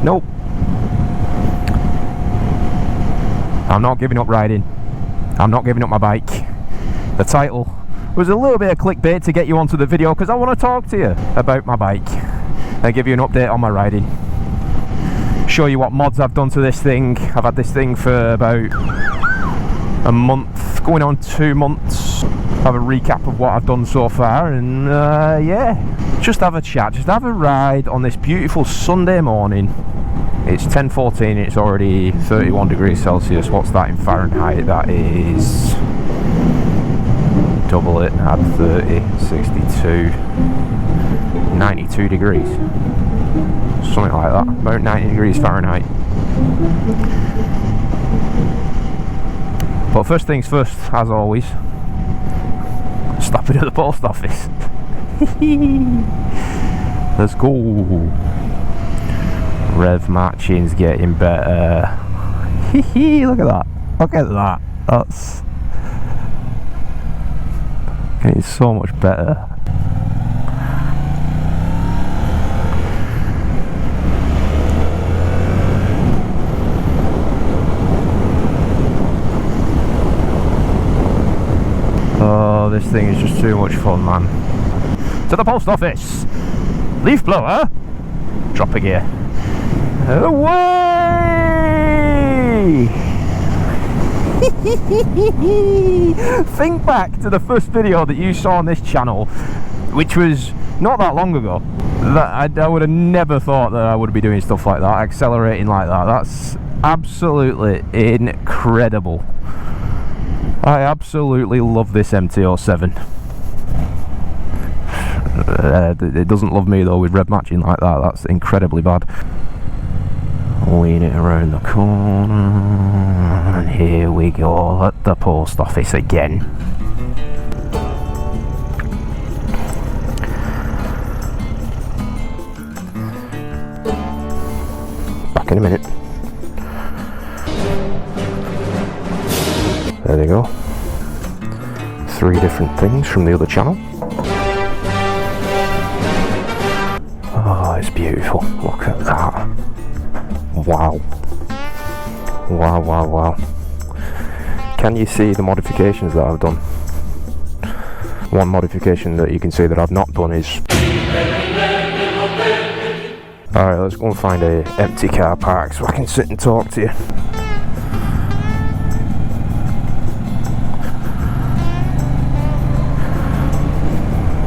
Nope. I'm not giving up riding. I'm not giving up my bike. The title was a little bit of clickbait to get you onto the video because I want to talk to you about my bike and give you an update on my riding. Show you what mods I've done to this thing. I've had this thing for about a month, going on 2 months. Have a recap of what I've done so far, and yeah, just have a chat, just have a ride on this beautiful Sunday morning. It's 10:14, it's already 31 degrees Celsius. What's that in Fahrenheit? That is, double it, add 30, 62, 92 degrees. Something like that, about 90 degrees Fahrenheit. But first things first, as always, stopping at the post office. Let's go. Rev matching's getting better. Look at that. Look at that. That's getting so much better. Oh, this thing is just too much fun, man. To the post office. Leaf blower. Drop a gear. Away! Think back to the first video that you saw on this channel, which was not that long ago. That I would have never thought that I would be doing stuff like that, accelerating like that. That's absolutely incredible. I absolutely love this MT-07. It doesn't love me though with rev matching like that. That's incredibly bad. Lean it around the corner, and here we go at the post office again. Back in a minute. There they go. 3 different things from the other channel. Oh, it's beautiful. Look at that. Wow. Wow, wow, wow. Can you see the modifications that I've done? One modification that you can see that I've not done is... Alright, let's go and find a empty car park so I can sit and talk to you.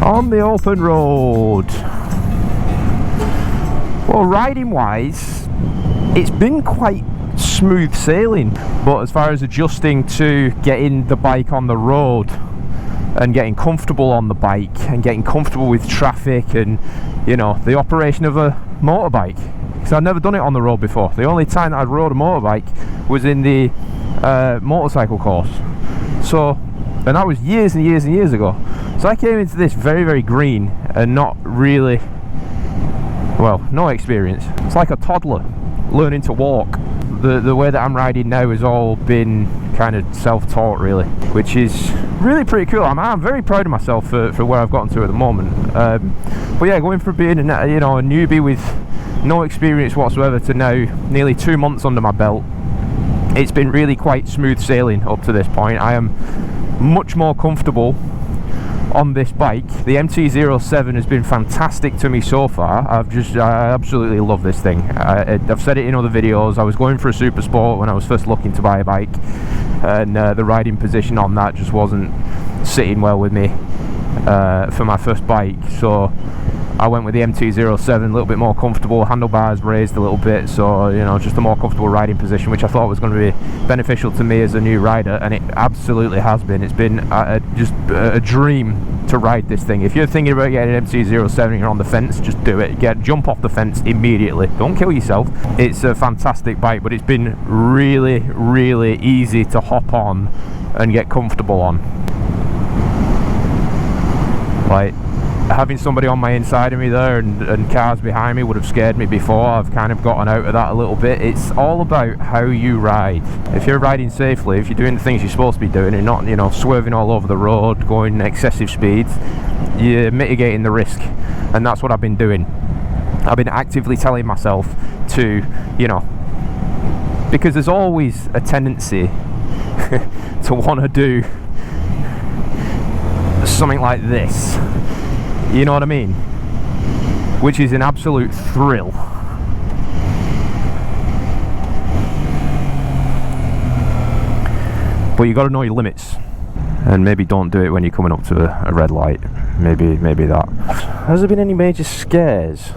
On the open road. Well, riding wise, it's been quite smooth sailing, but as far as adjusting to getting the bike on the road and getting comfortable on the bike and getting comfortable with traffic and, you know, the operation of a motorbike, because I've never done it on the road before. The only time that I rode a motorbike was in the motorcycle course, so, and that was years and years and years ago. So I came into this very, very green and not really, well, no experience. It's like a toddler learning to walk. The way that I'm riding now has all been kind of self-taught, really, which is really pretty cool. I'm very proud of myself for where I've gotten to at the moment. But yeah, going from being a newbie with no experience whatsoever to now nearly 2 months under my belt, it's been really quite smooth sailing up to this point. I am much more comfortable on this bike. The MT-07 has been fantastic to me so far. I absolutely love this thing. I've said it in other videos. I was going for a Super Sport when I was first looking to buy a bike, and the riding position on that just wasn't sitting well with me for my first bike, so I went with the MT-07, a little bit more comfortable, handlebars raised a little bit, so, you know, just a more comfortable riding position, which I thought was going to be beneficial to me as a new rider, and it absolutely has been. It's been just a dream to ride this thing. If you're thinking about getting an MT-07 and you're on the fence, just do it. Jump off the fence immediately. Don't kill yourself. It's a fantastic bike, but it's been really, really easy to hop on and get comfortable on. Like, having somebody on my inside of me there and cars behind me would have scared me before. I've kind of gotten out of that a little bit. It's all about how you ride. If you're riding safely, if you're doing the things you're supposed to be doing and not, you know, swerving all over the road, going excessive speeds, you're mitigating the risk, and that's what I've been doing. I've been actively telling myself to, you know, because there's always a tendency to want to do something like this, you know what I mean, which is an absolute thrill. But you got to know your limits, and maybe don't do it when you're coming up to a red light. Maybe that. Has there been any major scares?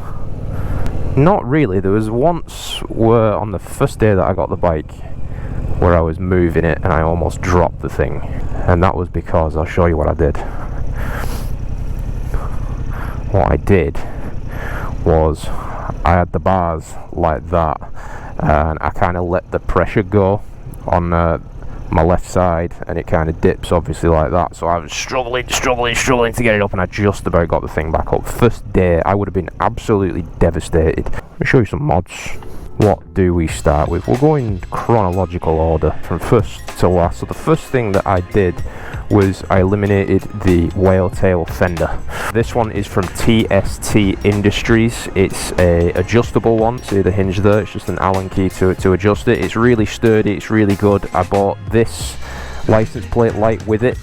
Not really. There was once where on the first day that I got the bike, where I was moving it and I almost dropped the thing, and that was because, I'll show you what I did. What I did was I had the bars like that, and I kind of let the pressure go on my left side, and it kind of dips obviously like that, so I was struggling to get it up, and I just about got the thing back up. First day I would have been absolutely devastated. Let me show you some mods. What do we start with? We'll go in chronological order from first to last. So the first thing that I did was I eliminated the whale tail fender. This one is from TST Industries. It's a adjustable one. See the hinge there? It's just an Allen key to adjust it. It's really sturdy, it's really good. I bought this license plate light with it,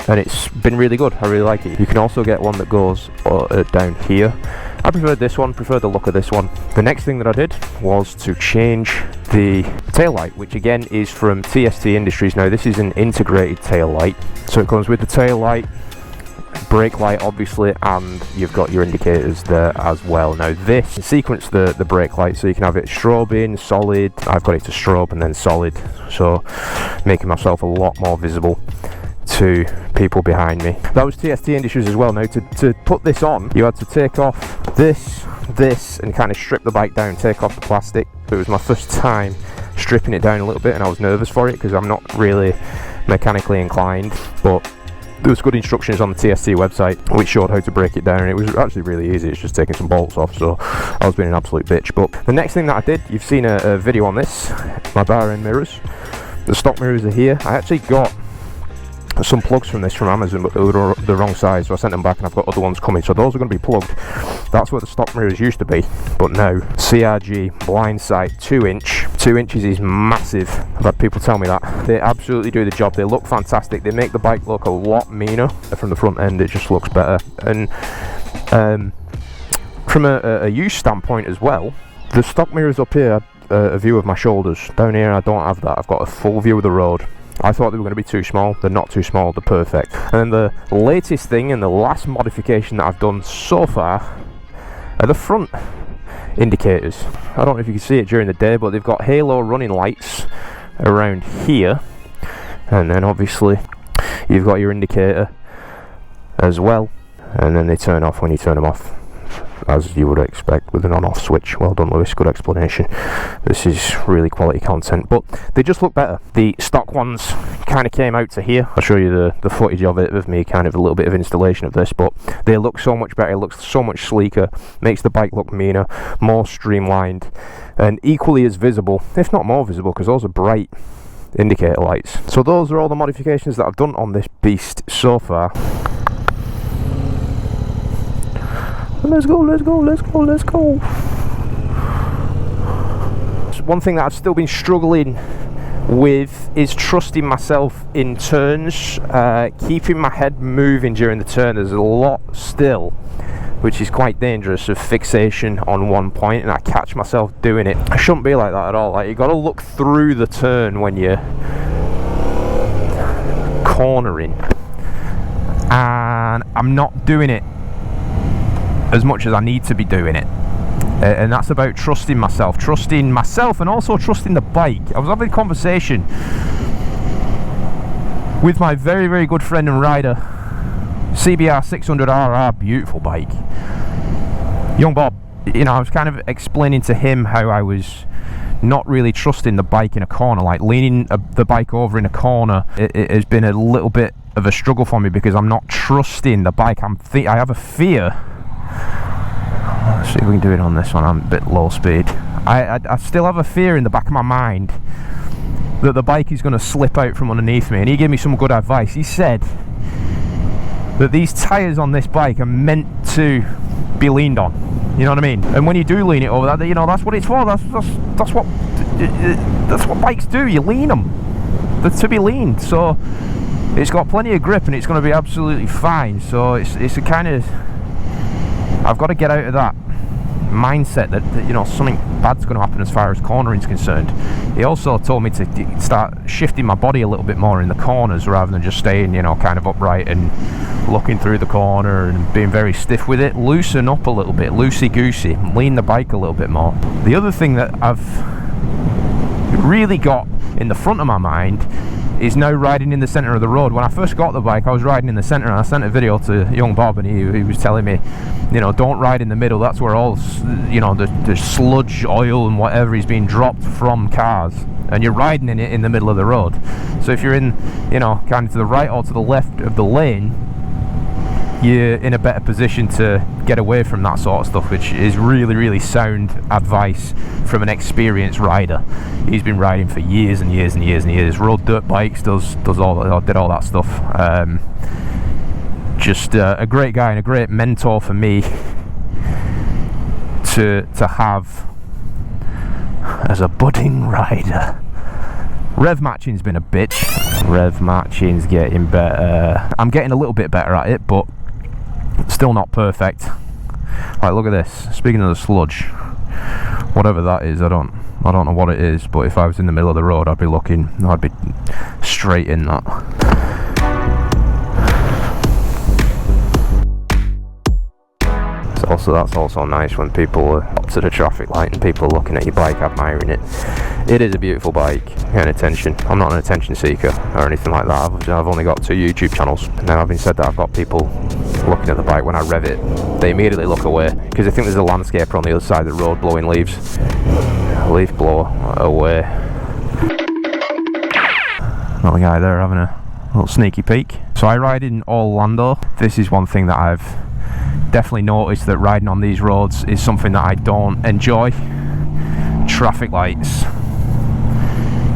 and it's been really good. I really like it. You can also get one that goes down here. I preferred this one, preferred the look of this one. The next thing that I did was to change the tail light, which again is from TST Industries. Now this is an integrated tail light, so it comes with the tail light, brake light obviously, and you've got your indicators there as well. Now this sequence the brake light, so you can have it strobing, solid. I've got it to strobe and then solid, so making myself a lot more visible to people behind me. That was TST Industries as well. Now to put this on, you had to take off this and kind of strip the bike down, take off the plastic. It was my first time stripping it down a little bit, and I was nervous for it because I'm not really mechanically inclined, but there was good instructions on the TST website which showed how to break it down, and it was actually really easy. It's just taking some bolts off, so I was being an absolute bitch. But the next thing that I did, you've seen a video on this, my bar end mirrors. The stock mirrors are here. I actually got some plugs from this from Amazon, but they were the wrong size, so I sent them back, and I've got other ones coming, so those are going to be plugged. That's where the stock mirrors used to be, but now CRG blind sight 2 inch. 2 inches is massive. I've had people tell me that. They absolutely do the job. They look fantastic. They make the bike look a lot meaner. From the front end it just looks better, and from a use standpoint as well, the stock mirrors up here had a view of my shoulders. Down here I don't have that. I've got a full view of the road. I thought they were going to be too small. They're not too small, they're perfect. And then the latest thing and the last modification that I've done so far are the front indicators. I don't know if you can see it during the day, but they've got halo running lights around here, and then obviously you've got your indicator as well, and then they turn off when you turn them off, as you would expect with an on-off switch. Well done, Lewis, good explanation. This is really quality content, but they just look better. The stock ones kind of came out to here. I'll show you the footage of it, of me kind of a little bit of installation of this, but they look so much better. It looks so much sleeker, makes the bike look meaner, more streamlined, and equally as visible, if not more visible, because those are bright indicator lights. So those are all the modifications that I've done on this beast so far. Let's go. One thing that I've still been struggling with is trusting myself in turns, keeping my head moving during the turn. There's a lot still, which is quite dangerous, of fixation on one point, and I catch myself doing it. I shouldn't be like that at all. Like, you got to look through the turn when you're cornering, and I'm not doing it as much as I need to be doing it, and that's about trusting myself and also trusting the bike. I was having a conversation with my very, very good friend and rider, CBR 600RR, beautiful bike, young Bob. You know, I was kind of explaining to him how I was not really trusting the bike in a corner, like leaning the bike over in a corner. It has been a little bit of a struggle for me because I'm not trusting the bike. I have a fear. Let's see if we can do it on this one. I'm a bit low speed. I still have a fear in the back of my mind that the bike is going to slip out from underneath me, and he gave me some good advice. He said that these tyres on this bike are meant to be leaned on. You know what I mean? And when you do lean it over, that, you know, that's what it's for. That's what bikes do. You lean them. They're to be leaned. So it's got plenty of grip and it's going to be absolutely fine. So it's a kind of, I've got to get out of that mindset that you know, something bad's going to happen as far as cornering is concerned. He also told me to start shifting my body a little bit more in the corners rather than just staying, you know, kind of upright and looking through the corner and being very stiff with it. Loosen up a little bit, loosey-goosey, lean the bike a little bit more. The other thing that I've really got in the front of my mind is now riding in the centre of the road. When I first got the bike, I was riding in the centre, and I sent a video to young Bob, and he was telling me, you know, don't ride in the middle. That's where all, you know, the sludge, oil and whatever is being dropped from cars, and you're riding in it in the middle of the road. So if you're in, you know, kind of to the right or to the left of the lane, you're in a better position to get away from that sort of stuff, which is really, really sound advice from an experienced rider. He's been riding for years and years and years and years. Rode dirt bikes, did all that stuff. Just a great guy and a great mentor for me to have as a budding rider. Rev matching's been a bitch. Rev matching's getting better. I'm getting a little bit better at it, but still not perfect. Like, look at this. Speaking of the sludge, whatever that is, I don't know what it is, but if I was in the middle of the road, I'd be straight in that. That's also nice when people are up to the traffic light and people are looking at your bike, admiring it. It is a beautiful bike and attention. I'm not an attention seeker or anything like that. I've only got 2 YouTube channels. Now, having said that, I've got people looking at the bike. When I rev it, they immediately look away because they think there's a landscaper on the other side of the road blowing leaves. Leaf blower away. Another guy there having a little sneaky peek. So I ride in Orlando. This is one thing that I've definitely noticed, that riding on these roads is something that I don't enjoy. Traffic lights.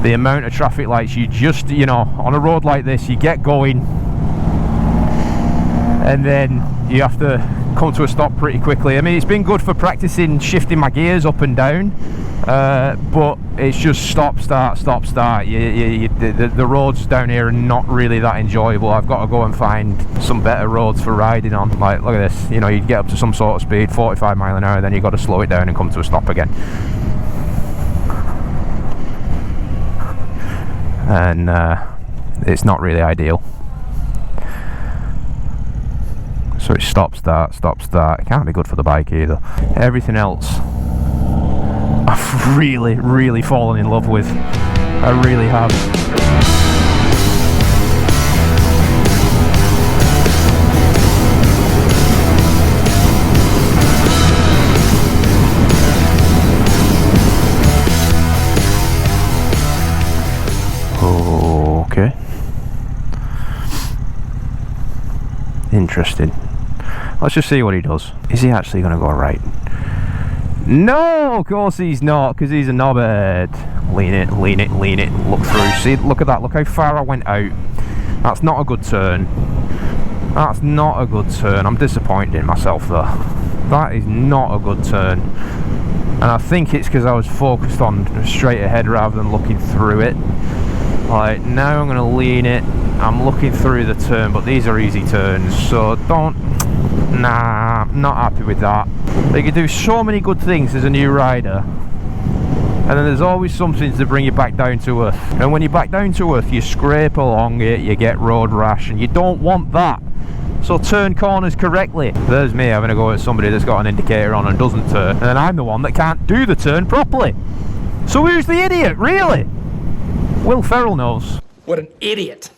The amount of traffic lights, you just, you know, on a road like this, you get going and then you have to come to a stop pretty quickly. I mean, it's been good for practicing shifting my gears up and down, but it's just stop, start, stop, start. The roads down here are not really that enjoyable. I've got to go and find some better roads for riding on. Like, look at this, you know, you get up to some sort of speed, 45 mile an hour, then you've got to slow it down and come to a stop again. And it's not really ideal. So it's stop, start, stop, start. It can't be good for the bike either. Everything else I've really, really fallen in love with. I really have. Okay. Interesting. Let's just see what he does. Is he actually going to go right? No, of course he's not, because he's a knobhead. Lean it, lean it, lean it. Look through. See, look at that. Look how far I went out. That's not a good turn. That's not a good turn. I'm disappointed in myself though. That is not a good turn. And I think it's because I was focused on straight ahead rather than looking through it. Like, now I'm going to lean it. I'm looking through the turn, but these are easy turns, so nah, not happy with that. You can do so many good things as a new rider, and then there's always something to bring you back down to earth. And when you're back down to earth, you scrape along it, you get road rash, and you don't want that. So turn corners correctly. There's me having a go at somebody that's got an indicator on and doesn't turn, and then I'm the one that can't do the turn properly. So who's the idiot, really? Will Ferrell knows. What an idiot.